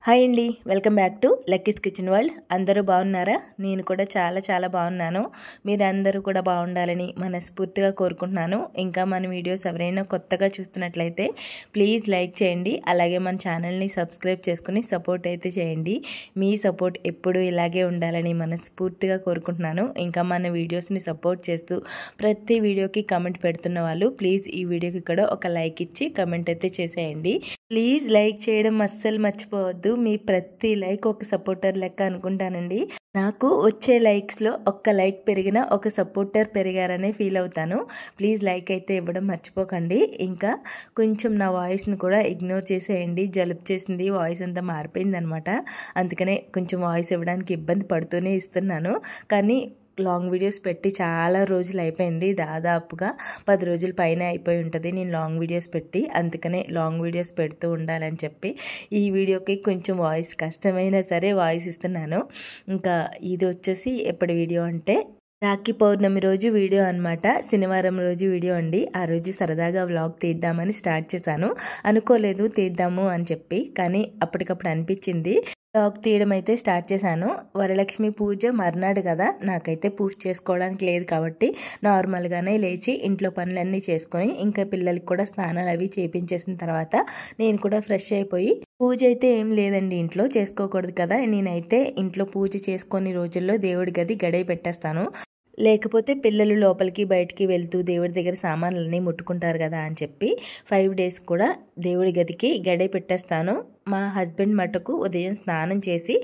Hi అండి, welcome back to Lucky's kitchen world. అందరూ బాగున్నారా? నేను కూడా చాలా బాగున్నాను. మీరందరూ కూడా బాగుండాలని మనస్ఫూర్తిగా కోరుకుంటున్నాను. ఇంకా మన వీడియోస్ ఎవరైనా కొత్తగా చూస్తున్నట్లయితే ప్లీజ్ లైక్ చేయండి. అలాగే మన ఛానల్ని సబ్స్క్రైబ్ చేసుకుని సపోర్ట్ అయితే చేయండి. మీ సపోర్ట్ ఎప్పుడూ ఇలాగే ఉండాలని మనస్ఫూర్తిగా కోరుకుంటున్నాను. ఇంకా మన వీడియోస్ని సపోర్ట్ చేస్తూ ప్రతి వీడియోకి కమెంట్ పెడుతున్న వాళ్ళు ప్లీజ్ ఈ వీడియోకి కూడా ఒక లైక్ ఇచ్చి కమెంట్ అయితే చేసేయండి. ప్లీజ్ లైక్ చేయడం అస్సలు మర్చిపోవద్దు. మీ ప్రతి లైక్ ఒక సపోర్టర్ లెక్క అనుకుంటానండి. నాకు వచ్చే లైక్స్లో ఒక్క లైక్ పెరిగినా ఒక సపోర్టర్ పెరిగారనే ఫీల్ అవుతాను. ప్లీజ్ లైక్ అయితే ఇవ్వడం మర్చిపోకండి. ఇంకా కొంచెం నా వాయిస్ని కూడా ఇగ్నోర్ చేసేయండి. జలుబు చేసింది, వాయిస్ అంతా మారిపోయింది అనమాట. అందుకనే కొంచెం వాయిస్ ఇవ్వడానికి ఇబ్బంది పడుతూనే ఇస్తున్నాను. కానీ లాంగ్ వీడియోస్ పెట్టి చాలా రోజులు అయిపోయింది. దాదాపుగా 10 రోజుల పైన అయిపోయి ఉంటుంది నేను లాంగ్ వీడియోస్ పెట్టి. అందుకనే లాంగ్ వీడియోస్ పెడుతూ ఉండాలని చెప్పి ఈ వీడియోకి కొంచెం వాయిస్ కష్టమైనా సరే వాయిస్ ఇస్తున్నాను. ఇంకా ఇది వచ్చేసి ఎప్పటి వీడియో అంటే రాఖీ పౌర్ణమి రోజు వీడియో అనమాట. శనివారం రోజు వీడియో అండి. ఆ రోజు సరదాగా వ్లాగ్ తీద్దామని స్టార్ట్ చేశాను. అనుకోలేదు తీద్దాము అని చెప్పి, కానీ అప్పటికప్పుడు అనిపించింది వ్లాగ్ తీయడం అయితే స్టార్ట్ చేశాను. వరలక్ష్మి పూజ మర్నాడు కదా, నాకైతే పూజ చేసుకోవడానికి లేదు కాబట్టి నార్మల్గానే లేచి ఇంట్లో పనులన్నీ చేసుకొని ఇంకా పిల్లలకి కూడా స్నానాలు అవి చేయించేసిన తర్వాత నేను కూడా ఫ్రెష్ అయిపోయి, పూజ అయితే ఏం లేదండి ఇంట్లో చేసుకోకూడదు కదా, నేనైతే ఇంట్లో పూజ చేసుకొని రోజుల్లో దేవుడి గది గడియ పెట్టేస్తాను. లేకపోతే పిల్లలు లోపలికి బయటికి వెళ్తూ దేవుడి దగ్గర సామాన్లన్నీ ముట్టుకుంటారు కదా అని చెప్పి 5 days కూడా దేవుడి గదికి గడియ పెట్టేస్తాను. మా హస్బెండ్ మటుకు ఉదయం స్నానం చేసి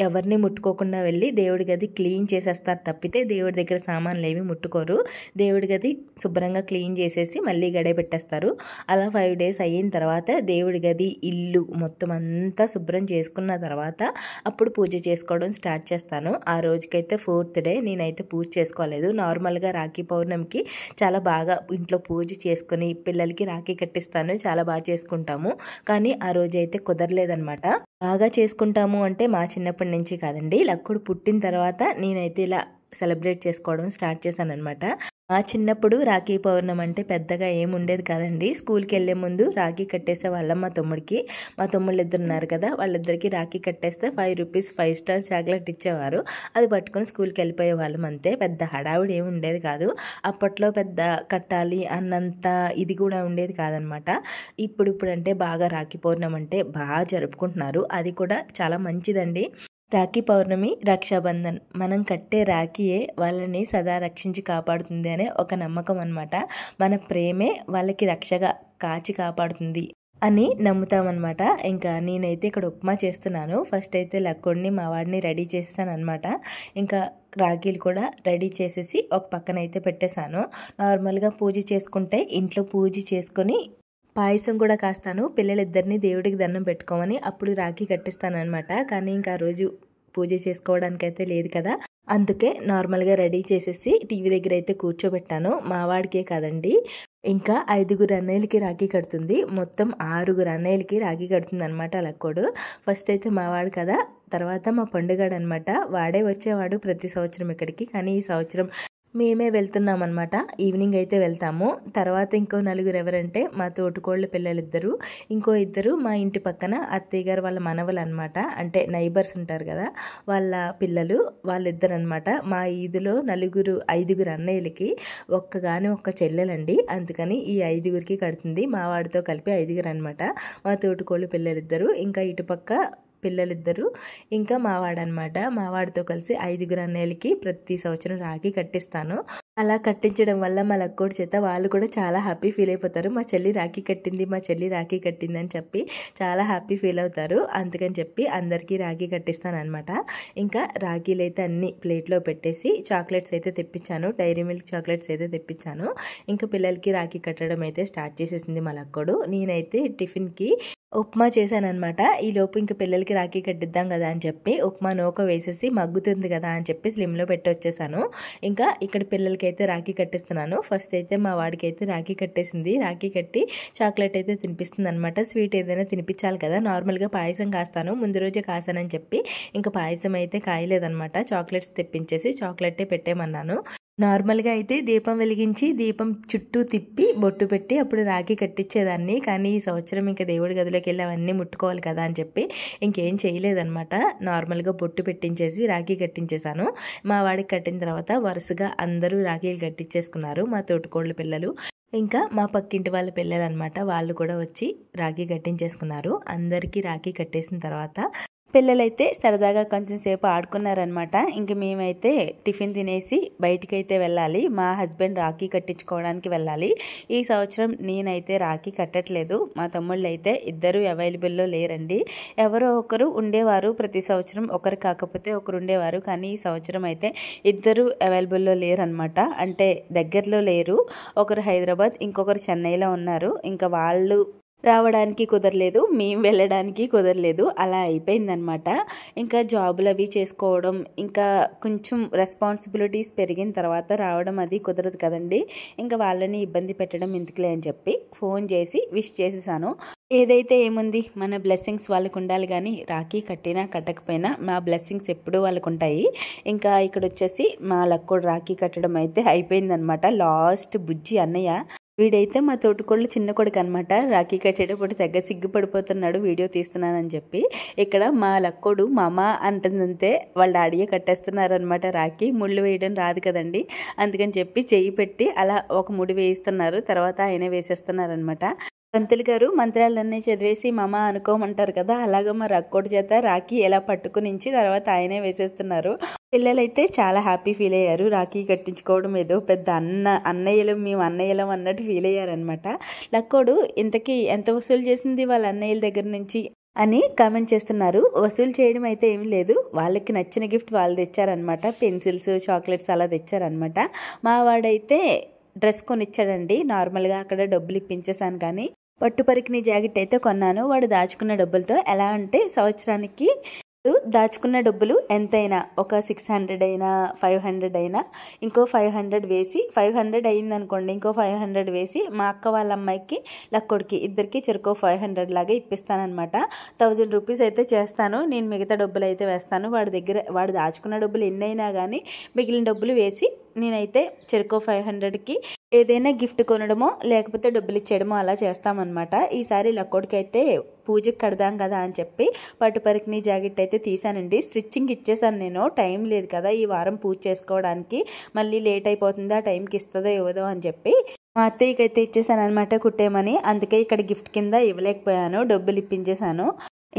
ఎవరిని ముట్టుకోకుండా వెళ్ళి దేవుడి గది క్లీన్ చేసేస్తారు తప్పితే దేవుడి దగ్గర సామాన్లు ఏమి ముట్టుకోరు. దేవుడి గది శుభ్రంగా క్లీన్ చేసేసి మళ్ళీ గడియ పెట్టేస్తారు. అలా 5 days అయిన తర్వాత దేవుడి గది ఇల్లు మొత్తం అంతా శుభ్రం చేసుకున్న తర్వాత అప్పుడు పూజ చేసుకోవడం స్టార్ట్ చేస్తాను. ఆ రోజుకైతే 4th day నేనైతే పూజ చేసుకోలేదు. నార్మల్గా రాఖీ పౌర్ణమికి చాలా బాగా ఇంట్లో పూజ చేసుకుని పిల్లలకి రాఖీ కట్టిస్తాను. చాలా బాగా చేసుకుంటాము. కానీ ఆ రోజు అయితే కుదరలేదనమాట. బాగా చేసుకుంటాము అంటే మా చిన్నప్పటి నుంచి కాదండి, లక్కుడు పుట్టిన తర్వాత నేనైతే ఇలా సెలబ్రేట్ చేసుకోవడం స్టార్ట్ చేశాను అనమాట. మా చిన్నప్పుడు రాఖీ పౌర్ణమి అంటే పెద్దగా ఏముండేది కాదండి. స్కూల్కి వెళ్ళే ముందు రాఖీ కట్టేసే వాళ్ళం మా తమ్ముడికి. మా తమ్ముళ్ళు ఇద్దరు ఉన్నారు కదా, వాళ్ళిద్దరికి రాఖీ కట్టేస్తే 5 rupees 5 star చాక్లెట్ ఇచ్చేవారు. అది పట్టుకొని స్కూల్కి వెళ్ళిపోయే వాళ్ళం అంతే. పెద్ద హడావుడి ఏమి ఉండేది కాదు. అప్పట్లో పెద్ద కట్టాలి అన్నంత ఇది కూడా ఉండేది కాదనమాట. ఇప్పుడు అంటే బాగా రాఖీ పౌర్ణమి అంటే బాగా జరుపుకుంటున్నారు. అది కూడా చాలా మంచిదండి. రాఖీ పౌర్ణమి, రక్షాబంధన్, మనం కట్టే రాఖీయే వాళ్ళని సదా రక్షించి కాపాడుతుంది అనే ఒక నమ్మకం అనమాట. మన ప్రేమే వాళ్ళకి రక్షగా కాచి కాపాడుతుంది అని నమ్ముతామన్నమాట. ఇంకా నేనైతే ఇక్కడ ఉప్మా చేస్తున్నాను. ఫస్ట్ అయితే లక్కుడిని మా వాడిని రెడీ చేస్తాను అనమాట. ఇంకా రాఖీలు కూడా రెడీ చేసేసి ఒక పక్కన అయితే పెట్టేశాను. నార్మల్గా పూజ చేసుకుంటే ఇంట్లో పూజ చేసుకొని పాయసం కూడా కాస్తాను. పిల్లలిద్దరిని దేవుడికి దండం పెట్టుకోమని అప్పుడు రాఖీ కట్టిస్తానమాట. కానీ ఇంకా ఆ రోజు పూజ చేసుకోవడానికైతే లేదు కదా, అందుకే నార్మల్గా రెడీ చేసేసి టీవీ దగ్గర అయితే కూర్చోబెట్టాను. మా వాడికే కాదండి, ఇంకా 5 అన్నయ్యలకి రాఖీ కడుతుంది. మొత్తం 6 అన్నయ్యలకి రాఖీ కడుతుంది అనమాట లక్కోడు. ఫస్ట్ అయితే మా వాడు కదా, తర్వాత మా పండుగాడు అనమాట. వాడే వచ్చేవాడు ప్రతి సంవత్సరం ఇక్కడికి, కానీ ఈ సంవత్సరం మేమే వెళ్తున్నాం అనమాట. ఈవినింగ్ అయితే వెళ్తాము. తర్వాత ఇంకో 4 ఎవరంటే మా తోటికోళ్ళ పిల్లలిద్దరు, ఇంకో 2 మా ఇంటి పక్కన అత్తయ్య గారు వాళ్ళ మనవలు అనమాట. అంటే నైబర్స్ ఉంటారు కదా, వాళ్ళ పిల్లలు, వాళ్ళిద్దరు అనమాట. మా ఈదులో 5 అన్నయ్యలకి ఒక్క చెల్లెలండి. అందుకని ఈ 5కి కడుతుంది. మా వాడితో కలిపి 5 అనమాట. మా తోటికోళ్ళ పిల్లలిద్దరు, ఇంకా ఇటుపక్క పిల్లలిద్దరు, ఇంకా మావాడనమాట. మావాడితో కలిసి 5 అన్నయ్యలకి ప్రతి సంవత్సరం రాఖీ కట్టిస్తాను. అలా కట్టించడం వల్ల మా లక్కోడి చేత వాళ్ళు కూడా చాలా హ్యాపీ ఫీల్ అయిపోతారు. మా చెల్లి రాఖీ కట్టింది, మా చెల్లి రాఖీ కట్టింది అని చెప్పి చాలా హ్యాపీ ఫీల్ అవుతారు. అందుకని చెప్పి అందరికీ రాఖీ కట్టిస్తాను అనమాట. ఇంకా రాఖీలు అయితే అన్ని ప్లేట్లో పెట్టేసి చాక్లెట్స్ అయితే తెప్పించాను. డైరీ మిల్క్ చాక్లెట్స్ అయితే తెప్పించాను. ఇంకా పిల్లలకి రాఖీ కట్టడం అయితే స్టార్ట్ చేసేసింది మా లక్కోడు. నేనైతే టిఫిన్కి ఉప్మా చేశానమాట. ఈలోపు ఇంకా పిల్లలకి రాఖీ కట్టిద్దాం కదా అని చెప్పి ఉప్మా నూక వేసేసి మగ్గుతుంది కదా అని చెప్పి స్లిమ్లో పెట్టి వచ్చేసాను. ఇంకా ఇక్కడ పిల్లలకి అయితే రాఖీ కట్టిస్తున్నాను. ఫస్ట్ అయితే మా వాడికి అయితే రాఖీ కట్టేసింది. రాఖీ కట్టి చాక్లెట్ అయితే తినిపిస్తుంది అనమాట. స్వీట్ ఏదైనా తినిపించాలి కదా, నార్మల్గా పాయసం కాస్తాను, ముందు రోజే కాసానని చెప్పి ఇంకా పాయసం అయితే కాయలేదనమాట. చాక్లెట్స్ తెప్పించేసి చాక్లెట్టే పెట్టేమన్నాను. నార్మల్గా అయితే దీపం వెలిగించి దీపం చుట్టూ తిప్పి బొట్టు పెట్టి అప్పుడు రాఖీ కట్టించేదాన్ని. కానీ ఈ సంవత్సరం ఇంకా దేవుడి గదిలోకి వెళ్ళి అవన్నీ ముట్టుకోవాలి కదా అని చెప్పి ఇంకేం చేయలేదన్నమాట. నార్మల్గా బొట్టు పెట్టించేసి రాఖీ కట్టించేశాను. మా వాడికి కట్టిన తర్వాత వరుసగా అందరూ రాఖీలు కట్టించేసుకున్నారు. మా తోటికోళ్ళ పిల్లలు ఇంకా మా పక్కింటి వాళ్ళ పిల్లలు అనమాట, వాళ్ళు కూడా వచ్చి రాఖీ కట్టించేసుకున్నారు. అందరికీ రాఖీ కట్టేసిన తర్వాత పిల్లలైతే సరదాగా కొంచెం సేపు ఆడుకున్నారనమాట. ఇంక మేమైతే టిఫిన్ తినేసి బయటికైతే వెళ్ళాలి. మా హస్బెండ్ రాఖీ కట్టించుకోవడానికి వెళ్ళాలి. ఈ సంవత్సరం నేనైతే రాఖీ కట్టట్లేదు. మా తమ్ముళ్ళు అయితే ఇద్దరు అవైలబుల్లో లేరండి. ఎవరో ఒకరు ఉండేవారు, ప్రతి సంవత్సరం ఒకరు కాకపోతే ఒకరు ఉండేవారు. కానీ ఈ సంవత్సరం అయితే ఇద్దరు అవైలబుల్లో లేరనమాట. అంటే దగ్గరలో లేరు. ఒకరు హైదరాబాద్, ఇంకొకరు చెన్నైలో ఉన్నారు. ఇంకా వాళ్ళు రావడానికి కుదరలేదు, మేము వెళ్ళడానికి కుదరలేదు. అలా అయిపోయిందనమాట. ఇంకా జాబులు అవి చేసుకోవడం, ఇంకా కొంచెం రెస్పాన్సిబిలిటీస్ పెరిగిన తర్వాత రావడం అది కుదరదు కదండి. ఇంకా వాళ్ళని ఇబ్బంది పెట్టడం ఎందుకులే అని చెప్పి ఫోన్ చేసి విష్ చేసేసాను. ఏదైతే ఏముంది, మన బ్లెస్సింగ్స్ వాళ్ళకు ఉండాలి. కానీ రాఖీ కట్టినా కట్టకపోయినా మా బ్లెస్సింగ్స్ ఎప్పుడూ వాళ్ళకు ఉంటాయి. ఇంకా ఇక్కడ వచ్చేసి మా లక్కోడు రాఖీ కట్టడం అయితే అయిపోయిందనమాట. లాస్ట్ బుజ్జి అన్నయ్య, వీడైతే మా తోటికోళ్ళు చిన్న కొడుకు అనమాట. రాఖీ కట్టేటప్పుడు తెగ సిగ్గుపడిపోతున్నాడు వీడియో తీస్తున్నానని చెప్పి. ఇక్కడ మా లక్కోడు మామ అంటుందంతే వాళ్ళ డాడీయే కట్టేస్తున్నారనమాట రాఖీ. ముళ్ళు వేయడం రాదు కదండి, అందుకని చెప్పి చెయ్యి పెట్టి అలా ఒక ముడి వేయిస్తున్నారు, తర్వాత ఆయనే వేసేస్తున్నారనమాట. పంతులు గారు మంత్రాలన్నీ చదివేసి మామ అనుకోమంటారు కదా, అలాగా మా రక్కోడి చేత రాఖీ ఎలా పట్టుకునించి తర్వాత ఆయనే వేసేస్తున్నారు. పిల్లలైతే చాలా హ్యాపీ ఫీల్ అయ్యారు. రాఖీ కట్టించుకోవడం ఏదో పెద్ద అన్నయ్యలు మేము అన్నయ్యలం అన్నట్టు ఫీల్ అయ్యారనమాట. లక్కోడు ఇంతకీ ఎంత వసూలు చేసింది వాళ్ళ అన్నయ్యల దగ్గర నుంచి అని కామెంట్ చేస్తున్నారు. వసూలు చేయడం అయితే ఏమి లేదు, వాళ్ళకి నచ్చిన గిఫ్ట్ వాళ్ళు తెచ్చారనమాట. పెన్సిల్స్, చాక్లెట్స్ అలా తెచ్చారనమాట. మా వాడైతే డ్రెస్ కొనిచ్చాడండి. నార్మల్గా అక్కడ డబ్బులు ఇప్పించేసాను. కానీ పట్టు పరికిణి జాకెట్ అయితే కొన్నాను. వాడు దాచుకున్న డబ్బులతో. ఎలా అంటే సంవత్సరానికి దాచుకున్న డబ్బులు ఎంతైనా ఒక 600 అయినా 500 అయినా ఇంకో 500 వేసి 500 అయిందనుకోండి, ఇంకో 500 వేసి మా అక్క వాళ్ళ అమ్మాయికి లక్కోడికి ఇద్దరికి చెరుకో 500 లాగా ఇప్పిస్తానమాట. 1000 రూపీస్ అయితే చేస్తాను. నేను మిగతా డబ్బులు అయితే వేస్తాను. వాడు దాచుకున్న డబ్బులు ఎన్నైనా కానీ మిగిలిన డబ్బులు వేసి నేనైతే చెరుకో 500కి ఏదైనా గిఫ్ట్ కొనడమో లేకపోతే డబ్బులు ఇచ్చేయడమో అలా చేస్తామన్నమాట. ఈసారి లక్కోడికి అయితే పూజకి కడదాం కదా అని చెప్పి పట్టు పరికిణి జాకెట్ అయితే తీసానండి. స్టిచ్చింగ్ ఇచ్చేసాను నేను, టైం లేదు కదా ఈ వారం పూజ చేసుకోవడానికి, మళ్ళీ లేట్ అయిపోతుందా, టైంకి ఇస్తుందో ఇవ్వదో అని చెప్పి మా అత్తయ్యకి అయితే ఇచ్చేసాను అనమాట కుట్టేమని. అందుకే ఇక్కడ గిఫ్ట్ కింద ఇవ్వలేకపోయాను, డబ్బులు ఇప్పించేశాను.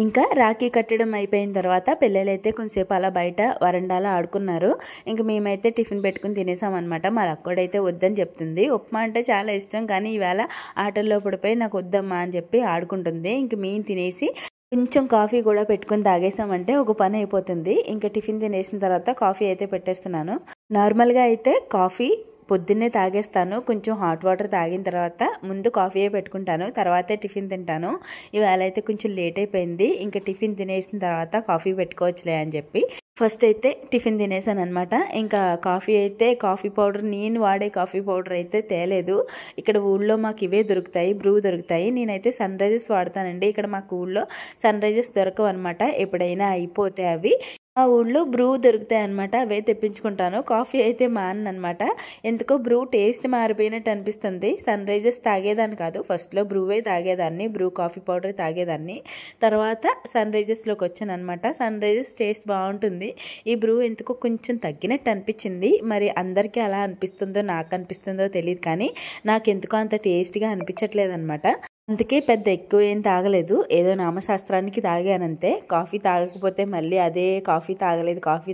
ఇంకా రాఖీ కట్టడం అయిపోయిన తర్వాత పిల్లలైతే కొంచెంసేపు అలా బయట వరండాలో ఆడుకున్నారు. ఇంకా మేమైతే టిఫిన్ పెట్టుకుని తినేసామన్నమాట. మా లక్కోడైతే వద్దని చెప్తుంది. ఉప్మా అంటే చాలా ఇష్టం, కానీ ఈవేళ ఆటల్లో పడిపోయి నాకు వద్దమ్మా అని చెప్పి ఆడుకుంటుంది. ఇంక మేము తినేసి కొంచెం కాఫీ కూడా పెట్టుకుని తాగేసామంటే ఒక పని అయిపోతుంది. ఇంకా టిఫిన్ తినేసిన తర్వాత కాఫీ అయితే పెట్టేస్తున్నాను. నార్మల్గా అయితే కాఫీ పొద్దున్నే తాగేస్తాను. కొంచెం హాట్ వాటర్ తాగిన తర్వాత ముందు కాఫీయే పెట్టుకుంటాను, తర్వాతే టిఫిన్ తింటాను. ఇవాళ అయితే కొంచెం లేట్ అయిపోయింది. ఇంకా టిఫిన్ తినేసిన తర్వాత కాఫీ పెట్టుకోవచ్చులే అని చెప్పి ఫస్ట్ అయితే టిఫిన్ తినేసాను అనమాట. ఇంకా కాఫీ అయితే కాఫీ పౌడర్, నేను వాడే కాఫీ పౌడర్ అయితే తేలేదు. ఇక్కడ ఊళ్ళో మాకు ఇవే దొరుకుతాయి, బ్రూ దొరుకుతాయి. నేనైతే సన్ రైజెస్ వాడతానండి. ఇక్కడ మాకు ఊళ్ళో సన్ రైజెస్ దొరకవు అనమాట. ఎప్పుడైనా అయిపోతే అవి ఆ ఊళ్ళో బ్రూ దొరుకుతాయి అనమాట, అవే తెప్పించుకుంటాను. కాఫీ అయితే మానమాట. ఎందుకో బ్రూ టేస్ట్ మారిపోయినట్టు అనిపిస్తుంది. సన్ రైజెస్ తాగేదాన్ని కాదు, ఫస్ట్లో బ్రూవే తాగేదాన్ని, బ్రూ కాఫీ పౌడర్ తాగేదాన్ని. తర్వాత సన్ రైజెస్లోకి వచ్చాను అనమాట. సన్ రైజెస్ టేస్ట్ బాగుంటుంది. ఈ బ్రూ ఎందుకో కొంచెం తగ్గినట్టు అనిపించింది. మరి అందరికీ అలా అనిపిస్తుందో నాకు అనిపిస్తుందో తెలియదు, కానీ నాకు ఎందుకో అంత టేస్ట్గా అనిపించట్లేదు అనమాట. అందుకే పెద్ద ఎక్కువ ఏం తాగలేదు, ఏదో నామశాస్త్రానికి తాగానంతే. కాఫీ తాగకపోతే మళ్ళీ అదే కాఫీ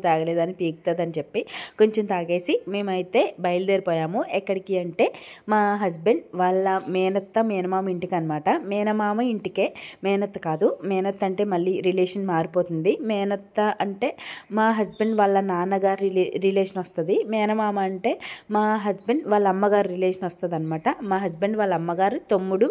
తాగలేదు అని పీకుతుందని చెప్పి కొంచెం తాగేసి మేమైతే బయలుదేరిపోయాము. ఎక్కడికి అంటే మా హస్బెండ్ వాళ్ళ మేనమామ ఇంటికి అనమాట. మేనమామ ఇంటికే, మేనత్త కాదు. మేనత్త అంటే మళ్ళీ రిలేషన్ మారిపోతుంది. మేనత్త అంటే మా హస్బెండ్ వాళ్ళ నాన్నగారు రిలేషన్ వస్తుంది. మేనమామ అంటే మా హస్బెండ్ వాళ్ళ అమ్మగారు రిలేషన్ వస్తుంది అనమాట. మా హస్బెండ్ వాళ్ళ అమ్మగారు తమ్ముడు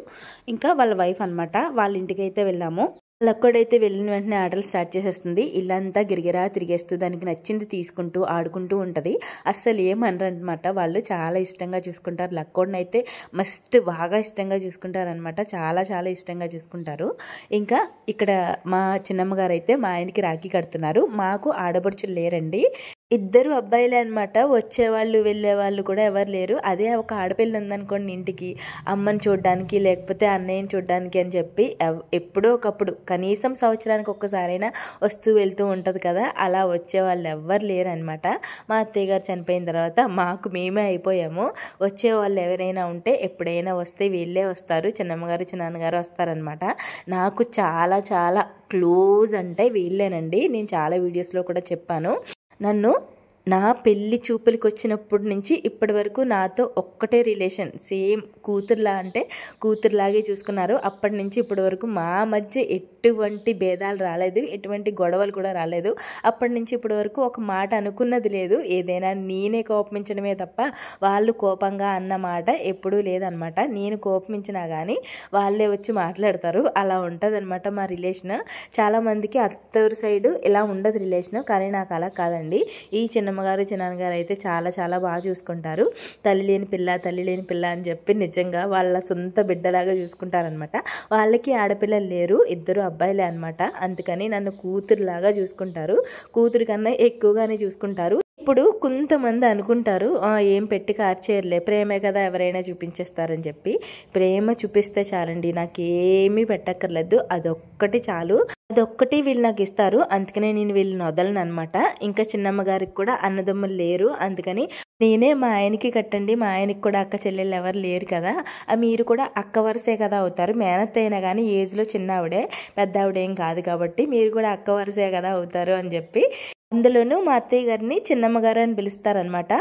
ఇంకా వాళ్ళ వైఫ్ అనమాట. వాళ్ళ ఇంటికి అయితే వెళ్ళాము. లక్కోడైతే వెళ్ళిన వెంటనే ఆటలు స్టార్ట్ చేసేస్తుంది. ఇల్లంతా గిరిగిరా తిరిగేస్తూ దానికి నచ్చింది తీసుకుంటూ ఆడుకుంటూ ఉంటుంది. అస్సలు ఏమనరనమాట. వాళ్ళు చాలా ఇష్టంగా చూసుకుంటారు. లక్కోడిని అయితే బాగా ఇష్టంగా చూసుకుంటారనమాట. చాలా చాలా ఇష్టంగా చూసుకుంటారు. ఇంకా ఇక్కడ మా చిన్నమ్మ గారు అయితే మా ఆయనకి రాఖీ కడుతున్నారు. మాకు ఆడపడుచులు లేరండి. ఇద్దరు అబ్బాయిలే అనమాట. వచ్చేవాళ్ళు వెళ్ళేవాళ్ళు కూడా ఎవరు లేరు. అదే ఒక ఆడపిల్ల ఉందనుకోండి ఇంటికి, అమ్మని చూడడానికి లేకపోతే అన్నయ్యని చూడడానికి అని చెప్పి ఎప్పుడో ఒకప్పుడు కనీసం సంవత్సరానికి ఒక్కసారైనా వస్తూ వెళ్తూ ఉంటుంది కదా, అలా వచ్చేవాళ్ళు ఎవ్వరు లేరు అనమాట. మా అత్తయ్య గారు చనిపోయిన తర్వాత మాకు మేమే అయిపోయాము. వచ్చేవాళ్ళు ఎవరైనా ఉంటే ఎప్పుడైనా వస్తే వీళ్ళే వస్తారు, చిన్నమ్మగారు చిన్నాన్నగారు వస్తారనమాట. నాకు చాలా చాలా క్లోజ్ అంటే వీళ్ళేనండి. నేను చాలా వీడియోస్లో కూడా చెప్పాను. నన్ను నా పెళ్ళి చూపులకి వచ్చినప్పటి నుంచి ఇప్పటి వరకు నాతో ఒక్కటే రిలేషన్, సేమ్ కూతురులా అంటే కూతురులాగే చూసుకున్నారు. అప్పటి నుంచి ఇప్పటి వరకు మా మధ్య ఎటువంటి భేదాలు రాలేదు, ఎటువంటి గొడవలు కూడా రాలేదు. అప్పటి నుంచి ఇప్పటి వరకు ఒక మాట అనుకున్నది లేదు. ఏదైనా నేనే కోపమించడమే తప్ప వాళ్ళు కోపంగా అన్న మాట ఎప్పుడూ లేదనమాట. నేను కోపమించినా కానీ వాళ్ళే వచ్చి మాట్లాడతారు. అలా ఉంటుంది అనమాట మా రిలేషన్. చాలామందికి అత్తూరు సైడు ఇలా ఉండదు రిలేషన్, కానీ నాకు అలా కాదండి. ఈ చిన్నమ్మగారు చిన్నాన్నగారు అయితే చాలా చాలా బాగా చూసుకుంటారు. తల్లి లేని పిల్ల అని చెప్పి నిజంగా వాళ్ళ సొంత బిడ్డలాగా చూసుకుంటారనమాట. వాళ్ళకి ఆడపిల్లలు లేరు, ఇద్దరు అబ్బాయిలే అనమాట. అందుకని నన్ను కూతురులాగా చూసుకుంటారు, కూతురు కన్నా ఎక్కువగానే చూసుకుంటారు. ఇప్పుడు కొంతమంది అనుకుంటారు ఏం పెట్టి కార్చేయర్లే, ప్రేమే కదా ఎవరైనా చూపించేస్తారని చెప్పి. ప్రేమ చూపిస్తే చాలండి, నాకేమీ పెట్టక్కర్లేదు, అదొక్కటి చాలు, అదొక్కటి వీళ్ళు నాకు ఇస్తారు. అందుకనే నేను వీళ్ళని వదలను అనమాట. ఇంకా చిన్నమ్మ గారికి కూడా అన్నదమ్ములు లేరు, అందుకని నేనే మా ఆయనకి కట్టండి, మా ఆయనకి కూడా అక్క చెల్లెళ్ళు ఎవరు లేరు కదా, మీరు కూడా అక్క వరసే కదా అవుతారు. మేనత్త అయినా కానీ ఏజ్లో చిన్న ఆవిడే, పెద్ద ఆవిడేం కాదు కాబట్టి మీరు కూడా అక్క వరసే కదా అవుతారు అని చెప్పి, అందులోనూ మా అత్తయ్య గారిని చిన్నమ్మగారు అని పిలుస్తారనమాట.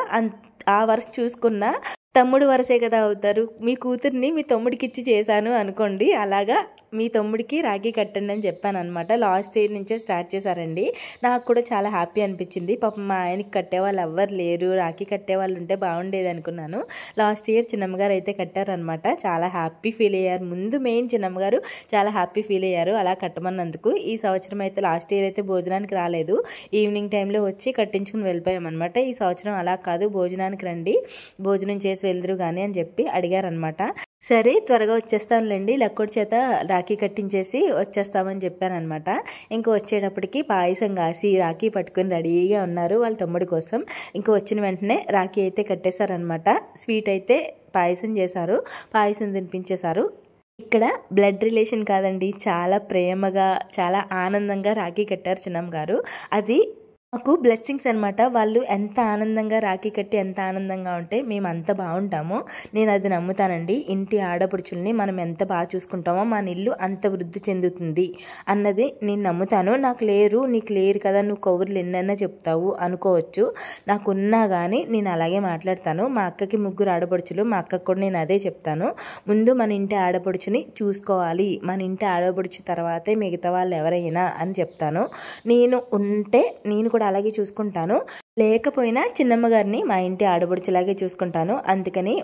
ఆ వరుస చూసుకున్న తమ్ముడు వరసే కదా అవుతారు. మీ కూతుర్ని మీ తమ్ముడికి ఇచ్చి చేశాను అనుకోండి, అలాగా మీ తమ్ముడికి రాఖీ కట్టండి అని చెప్పాను అనమాట. లాస్ట్ ఇయర్ నుంచే స్టార్ట్ చేశారండి. నాకు కూడా చాలా హ్యాపీ అనిపించింది. పాపం మా ఆయనకి కట్టేవాళ్ళు ఎవ్వరు లేరు, రాఖీ కట్టేవాళ్ళు ఉంటే బాగుండేది అనుకున్నాను. లాస్ట్ ఇయర్ చిన్నమ్మగారు అయితే కట్టారనమాట. చాలా హ్యాపీ ఫీల్ అయ్యారు. ముందు మెయిన్ చిన్నమ్మగారు చాలా హ్యాపీ ఫీల్ అయ్యారు అలా కట్టమన్నందుకు. ఈ సంవత్సరం అయితే లాస్ట్ ఇయర్ అయితే భోజనానికి రాలేదు, ఈవినింగ్ టైంలో వచ్చి కట్టించుకుని వెళ్ళిపోయామన్నమాట. ఈ సంవత్సరం అలా కాదు, భోజనానికి రండి, భోజనం చేసి వెళ్దురు కానీ అని చెప్పి అడిగారనమాట. సరే త్వరగా వచ్చేస్తానులేండి, లక్కోడి చేత రాఖీ కట్టించేసి వచ్చేస్తామని చెప్పానమాట. ఇంకా వచ్చేటప్పటికి పాయసం కాసి రాఖీ పట్టుకుని రెడీగా ఉన్నారు వాళ్ళ తమ్ముడి కోసం. ఇంకా వచ్చిన వెంటనే రాఖీ అయితే కట్టేశారనమాట. స్వీట్ అయితే పాయసం చేశారు, పాయసం తినిపించేశారు. ఇక్కడ బ్లడ్ రిలేషన్ కాదండి, చాలా ప్రేమగా చాలా ఆనందంగా రాఖీ కట్టారు చిన్నమ్మ గారు. అది మాకు బ్లెస్సింగ్స్ అనమాట. వాళ్ళు ఎంత ఆనందంగా రాఖీ కట్టి ఎంత ఆనందంగా ఉంటే మేము అంత బాగుంటామో, నేను అది నమ్ముతానండి. ఇంటి ఆడపడుచుల్ని మనం ఎంత బాగా చూసుకుంటామో మన ఇల్లు అంత వృద్ధి చెందుతుంది అన్నది నేను నమ్ముతాను. నాకు లేరు, నీకు లేరు కదా, నువ్వు కౌరులు ఎన్నైనా చెప్తావు అనుకోవచ్చు. నాకున్నా కానీ నేను అలాగే మాట్లాడతాను. మా అక్కకి 3 ఆడపడుచులు, మా అక్కకు కూడా నేను అదే చెప్తాను. ముందు మన ఇంటి ఆడపడుచుని చూసుకోవాలి, మన ఇంటి ఆడపడుచు తర్వాతే మిగతా వాళ్ళు ఎవరైనా అని చెప్తాను. నేను ఉంటే నేను కూడా అలాగే చూసుకుంటాను, లేకపోయినా చిన్నమ్మ గారిని మా ఇంటి ఆడబడుచులాగే చూసుకుంటాను. అందుకని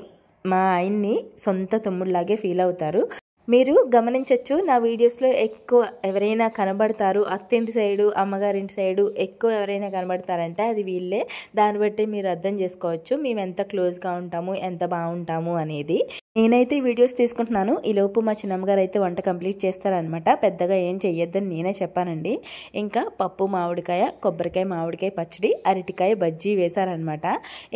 మా ఆయన్ని సొంత తమ్ముడిలాగే ఫీల్ అవుతారు. మీరు గమనించవచ్చు, నా వీడియోస్లో ఎక్కువ ఎవరైనా కనబడతారు అత్తింటి సైడు అమ్మగారింటి సైడు ఎక్కువ ఎవరైనా కనబడతారంటే అది వీళ్ళే. దాన్ని బట్టి మీరు అర్థం చేసుకోవచ్చు మేము ఎంత క్లోజ్గా ఉంటాము, ఎంత బాగుంటాము అనేది. నేనైతే వీడియోస్ తీసుకుంటున్నాను, ఈలోపు మా చిన్నమ్మగారు అయితే వంట కంప్లీట్ చేస్తారనమాట. పెద్దగా ఏం చెయ్యొద్దని నేనే చెప్పానండి. ఇంకా పప్పు మామిడికాయ, కొబ్బరికాయ మామిడికాయ పచ్చడి, అరటికాయ బజ్జీ వేశారనమాట.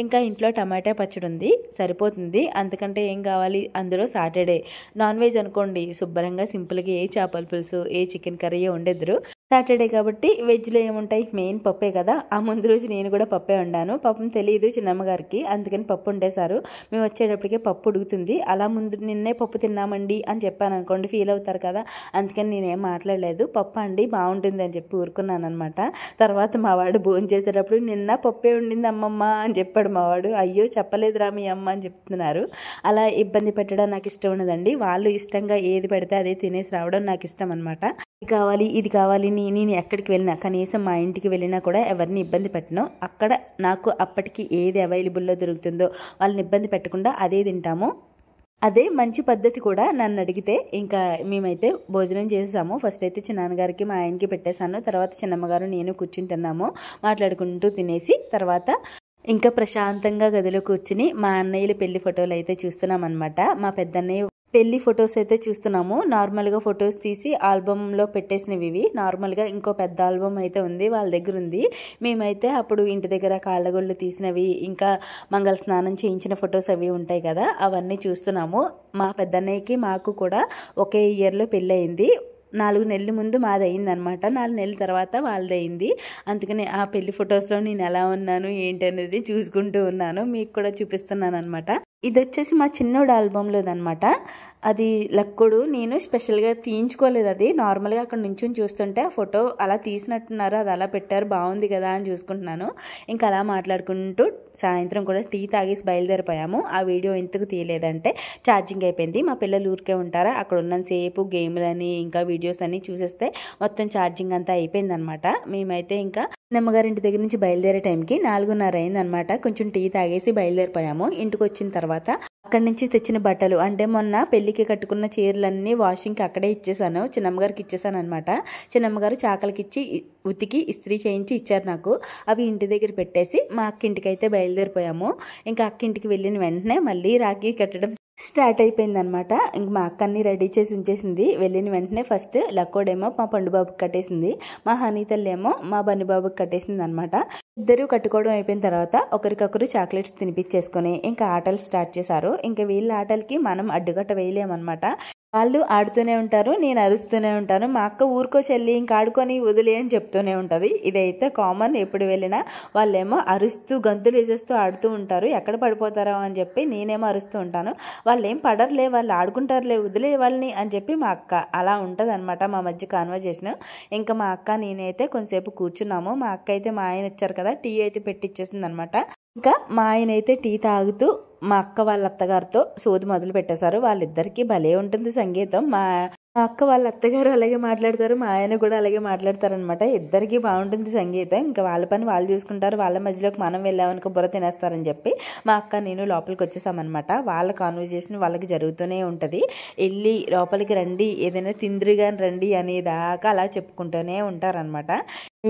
ఇంకా ఇంట్లో టమాటా పచ్చడి ఉంది, సరిపోతుంది. అంతకంటే ఏం కావాలి, అందులో సాటర్డే నాన్ వెజ్ అనుకోండి, శుభ్రంగా సింపుల్గా ఏ చేపల పులుసు ఏ చికెన్ కర్రీ వండేద్దరు. సాటర్డే కాబట్టి వెజ్లో ఏముంటాయి, మెయిన్ పప్పే కదా. ఆ ముందు రోజు నేను కూడా పప్పే వండాను, పాపం తెలియదు చిన్నమ్మగారికి, అందుకని పప్పు వండేశారు. మేము వచ్చేటప్పటికే పప్పు ఉడుకుతుంది. అలా ముందు నిన్నే పప్పు తిన్నామండి అని చెప్పాను అనుకోండి, ఫీల్ అవుతారు కదా, అందుకని నేనేం మాట్లాడలేదు. పప్పు అండి బాగుంటుంది అని చెప్పి ఊరుకున్నాను అనమాట. తర్వాత మావాడు భోజనం చేసేటప్పుడు నిన్న పప్పే ఉండింది అమ్మమ్మ అని చెప్పాడు మావాడు. అయ్యో చెప్పలేదురా మీ అమ్మ అని చెప్తున్నారు. అలా ఇబ్బంది పెట్టడం నాకు ఇష్టం ఉండదండి. వాళ్ళు ఇష్టంగా ఏది పెడితే అదే తినేసి రావడం నాకు ఇష్టం అనమాట. ఇది కావాలి ఇది కావాలి నేను ఎక్కడికి వెళ్ళినా, కనీసం మా ఇంటికి వెళ్ళినా కూడా ఎవరిని ఇబ్బంది పెట్టను. అక్కడ నాకు అప్పటికి ఏది అవైలబుల్లో దొరుకుతుందో వాళ్ళని ఇబ్బంది పెట్టకుండా అదే తింటాము. అదే మంచి పద్ధతి కూడా నన్ను అడిగితే. ఇంకా మేమైతే భోజనం చేసాము. ఫస్ట్ అయితే చిన్నాన్నగారికి మా ఆయనకి పెట్టేశాను, తర్వాత చిన్నమ్మగారు నేను కూర్చుని తిన్నాము, మాట్లాడుకుంటూ తినేసి. తర్వాత ఇంకా ప్రశాంతంగా గదిలో కూర్చుని మా అన్నయ్యల పెళ్లి ఫోటోలు అయితే చూస్తున్నాం అనమాట. మా పెద్దన్నయ్య పెళ్లి ఫొటోస్ అయితే చూస్తున్నాము. నార్మల్గా ఫొటోస్ తీసి ఆల్బంలో పెట్టేసినవి ఇవి. నార్మల్గా ఇంకో పెద్ద ఆల్బమ్ అయితే ఉంది, వాళ్ళ దగ్గర ఉంది. మేమైతే అప్పుడు ఇంటి దగ్గర కాళ్ళగొళ్ళు తీసినవి, ఇంకా మంగళ స్నానం చేయించిన ఫొటోస్ అవి ఉంటాయి కదా, అవన్నీ చూస్తున్నాము. మా పెద్దన్నయ్యకి మాకు కూడా ఒకే ఇయర్లో పెళ్ళి అయింది. 4 నెలల ముందు మాది అయిందనమాట, 4 నెలల తర్వాత వాళ్ళది అయింది. అందుకని ఆ పెళ్లి ఫొటోస్లో నేను ఎలా ఉన్నాను ఏంటి అనేది చూసుకుంటూ ఉన్నాను, మీకు కూడా చూపిస్తున్నాను అనమాట. ఇది వచ్చేసి మా చిన్నోడు ఆల్బంలోదనమాట. అది లక్కుడు. నేను స్పెషల్గా తీయించుకోలేదు, అది నార్మల్గా అక్కడ నుంచి చూస్తుంటే ఆ ఫోటో అలా తీసినట్టున్నారు, అది అలా పెట్టారు, బాగుంది కదా అని చూసుకుంటున్నాను. ఇంకా అలా మాట్లాడుకుంటూ సాయంత్రం కూడా టీ తాగేసి బయలుదేరిపోయాము. ఆ వీడియో ఎందుకు తీయలేదంటే ఛార్జింగ్ అయిపోయింది. మా పిల్లలు ఊరికే ఉంటారా, అక్కడ ఉన్నంతసేపు గేమ్లని ఇంకా వీడియోస్ అన్ని చూసేస్తే మొత్తం ఛార్జింగ్ అంతా అయిపోయిందనమాట. మేమైతే ఇంకా నిమ్మగారింటి దగ్గర నుంచి బయలుదేరే టైంకి 4:30 అయిందనమాట. కొంచెం టీ తాగేసి బయలుదేరిపోయాము. ఇంటికి వచ్చిన తర్వాత అక్కడి నుంచి తెచ్చిన బట్టలు, అంటే మొన్న పెళ్లికి కట్టుకున్న చీరలన్నీ వాషింగ్కి అక్కడే ఇచ్చేసాను, చిన్నమ్మగారికి ఇచ్చేసాను అనమాట. చిన్నమ్మగారు చాకలికి ఇచ్చి ఉతికి ఇస్త్రీ చేయించి ఇచ్చారు నాకు. అవి ఇంటి దగ్గర పెట్టేసి మా అక్క ఇంటికి అయితే బయలుదేరిపోయాము. ఇంకా అక్క ఇంటికి వెళ్ళిన వెంటనే మళ్ళీ రాఖీ కట్టడం స్టార్ట్ అయిపోయింది అనమాట. ఇంక మా అక్క అన్ని రెడీ చేసి ఉంచేసింది. వెళ్ళిన వెంటనే ఫస్ట్ లక్కోడేమో మా పండుబాబుకి కట్టేసింది, మా హనీతల్లేమో మా బన్నిబాబుకి కట్టేసింది అనమాట. ఇద్దరు కట్టుకోవడం అయిపోయిన తర్వాత ఒకరికొకరు చాక్లెట్స్ తినిపించేసుకొని ఇంకా ఆటలు స్టార్ట్ చేశారు. ఇంకా వీళ్ళ ఆటలకి మనం అడ్డుకట్ట వేయలేమన్నమాట. వాళ్ళు ఆడుతూనే ఉంటారు, నేను అరుస్తూనే ఉంటాను. మా అక్క ఊరుకో చెల్లి ఇంకా ఆడుకొని వదిలే అని చెప్తూనే ఉంటుంది. ఇదైతే కామన్, ఎప్పుడు వెళ్ళినా వాళ్ళేమో అరుస్తూ గంతులు వేసేస్తూ ఆడుతూ ఉంటారు. ఎక్కడ పడిపోతారో అని చెప్పి నేనేమో అరుస్తూ ఉంటాను. వాళ్ళు ఏం పడర్లే, వాళ్ళు ఆడుకుంటారులే, వదిలే వాళ్ళని అని చెప్పి మా అక్క. అలా ఉంటుంది అనమాట మా మధ్య కాన్వర్జేషన్. ఇంకా మా అక్క నేనైతే కొంతసేపు కూర్చున్నాము. మా అక్క అయితే మా ఆయన వచ్చారు కదా, టీ అయితే పెట్టిచ్చేసింది అనమాట. ఇంకా మా ఆయన అయితే టీ తాగుతూ మా అక్క వాళ్ళ అత్తగారితో సోది మొదలు పెట్టేశారు. వాళ్ళిద్దరికీ భలే ఉంటుంది సంగీతం. మా అక్క వాళ్ళ అత్తగారు అలాగే మాట్లాడతారు, మా ఆయన కూడా అలాగే మాట్లాడతారనమాట. ఇద్దరికీ బాగుంటుంది సంగీతం. ఇంకా వాళ్ళ పని వాళ్ళు చూసుకుంటారు. వాళ్ళ మధ్యలోకి మనం వెళ్ళామనుకో బుర్ర తినేస్తారని చెప్పి మా అక్క నేను లోపలికి వచ్చేసామన్నమాట. వాళ్ళ కాన్వర్జేషన్ వాళ్ళకి జరుగుతూనే ఉంటుంది. వెళ్ళి లోపలికి రండి, ఏదైనా తిందురుగా రండి అనేదాకా అలా చెప్పుకుంటూనే ఉంటారనమాట.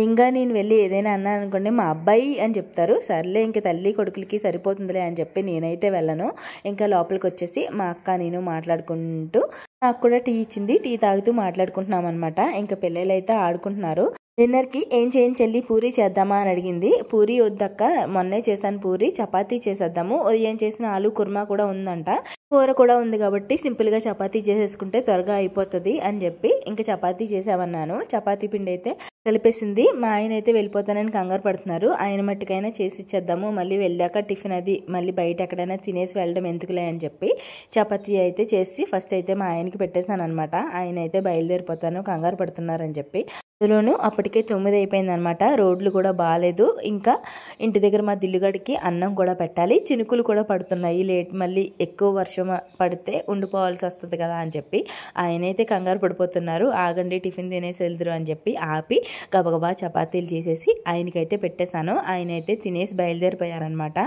ఇంకా నేను వెళ్ళి ఏదైనా అన్నాను అనుకోండి, మా అబ్బాయి అని చెప్తారు. సర్లే ఇంక తల్లి కొడుకులకి సరిపోతుందిలే అని చెప్పి నేనైతే వెళ్ళను. ఇంకా లోపలికి వచ్చేసి మా అక్క నేను మాట్లాడుకుంటూ, నాకు కూడా టీ ఇచ్చింది, టీ తాగుతూ మాట్లాడుకుంటున్నాం అనమాట. ఇంకా పిల్లలు అయితే ఆడుకుంటున్నారు. డిన్నర్కి ఏం చేయని చెల్లి, పూరి చేద్దామా అని అడిగింది. పూరి వద్దక్క, మొన్నే చేశాను పూరి, చపాతీ చేసేద్దాము, ఉదయం చేసిన ఆలు కుర్మా కూడా ఉందంట, కూర కూడా ఉంది కాబట్టి సింపుల్గా చపాతీ చేసేసుకుంటే త్వరగా అయిపోతుంది అని చెప్పి ఇంకా చపాతీ చేసామన్నాను. చపాతీ పిండి అయితే కలిపేసింది. మా ఆయన అయితే వెళ్ళిపోతానని కంగారు పడుతున్నారు. ఆయన మట్టుకైనా చేసి ఇచ్చేద్దాము, మళ్ళీ వెళ్ళాక టిఫిన్ అది మళ్ళీ బయట ఎక్కడైనా తినేసి వెళ్ళడం ఎందుకులే అని చెప్పి చపాతీ అయితే చేసి ఫస్ట్ అయితే మా ఆయనకి పెట్టేశాను అనమాట. ఆయన అయితే బయలుదేరిపోతాను కంగారు పడుతున్నారని చెప్పి. అందులోనూ అప్పటికే 9 అయిపోయిందనమాట. రోడ్లు కూడా బాగాలేదు. ఇంకా ఇంటి దగ్గర మా దిల్లుగడికి అన్నం కూడా పెట్టాలి, చినుకులు కూడా పడుతున్నాయి, లేట్ మళ్ళీ ఎక్కువ వర్షం పడితే ఉండిపోవాల్సి వస్తుంది కదా అని చెప్పి ఆయనైతే కంగారు పడిపోతున్నారు. ఆగండి టిఫిన్ తినేసి వెళ్తురు అని చెప్పి ఆపి గబగబా చపాతీలు చేసేసి ఆయనకైతే పెట్టేశాను. ఆయన అయితే తినేసి బయలుదేరిపోయారనమాట.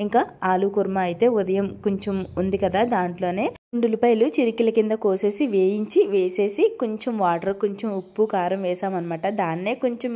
ఇంకా ఆలు కుర్మా అయితే ఉదయం కొంచెం ఉంది కదా, దాంట్లోనే ఉల్లిపాయలు చిరికిల కింద కోసేసి వేసేసి కొంచెం వాటర్, కొంచెం ఉప్పు, కారం వేసామన్నమాట. దాన్నే కొంచెం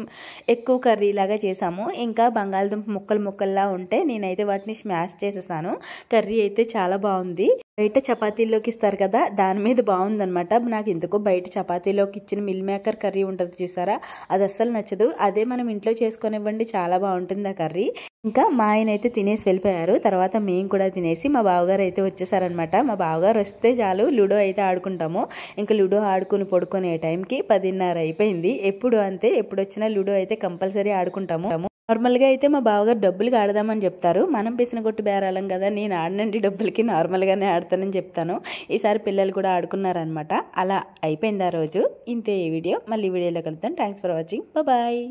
ఎక్కువ కర్రీలాగా చేసాము. ఇంకా బంగాళదుంప ముక్కల్లా ఉంటే నేనైతే వాటిని స్మాష్ చేసేసాను. కర్రీ అయితే చాలా బాగుంది. బయట చపాతీల్లోకి ఇస్తారు కదా, దాని మీద బాగుందనమాట. నాకు ఎందుకో బయట చపాతీలోకి ఇచ్చిన మిల్ మేకర్ కర్రీ ఉంటుంది చూసారా, అది అస్సలు నచ్చదు. అదే మనం ఇంట్లో చేసుకొనివ్వండి, చాలా బాగుంటుంది ఆ కర్రీ. ఇంకా మా ఆయన అయితే తినేసి వెళ్ళిపోయారు. తర్వాత మేము కూడా తినేసి మా బావగారు అయితే వచ్చేసారనమాట. మా బావగారు వస్తే చాలు లూడో అయితే ఆడుకుంటాము. ఇంకా లూడో ఆడుకుని పడుకునే టైంకి 10:30 అయిపోయింది. ఎప్పుడు అంతే, ఎప్పుడు వచ్చినా లూడో అయితే కంపల్సరీ ఆడుకుంటాము. నార్మల్గా అయితే మా బావగారు డబ్బులకి ఆడదామని చెప్తారు. మనం పిసిన కొట్టు బేరాలం కదా, నేను ఆడనండి డబ్బులకి, నార్మల్గానే ఆడతానని చెప్తాను. ఈసారి పిల్లలు కూడా ఆడుకున్నారనమాట. అలా అయిపోయింది ఆ రోజు. ఇంతే ఈ వీడియో. మళ్ళీ వీడియోలో కలుద్దాం. Thanks for watching. బాయ్.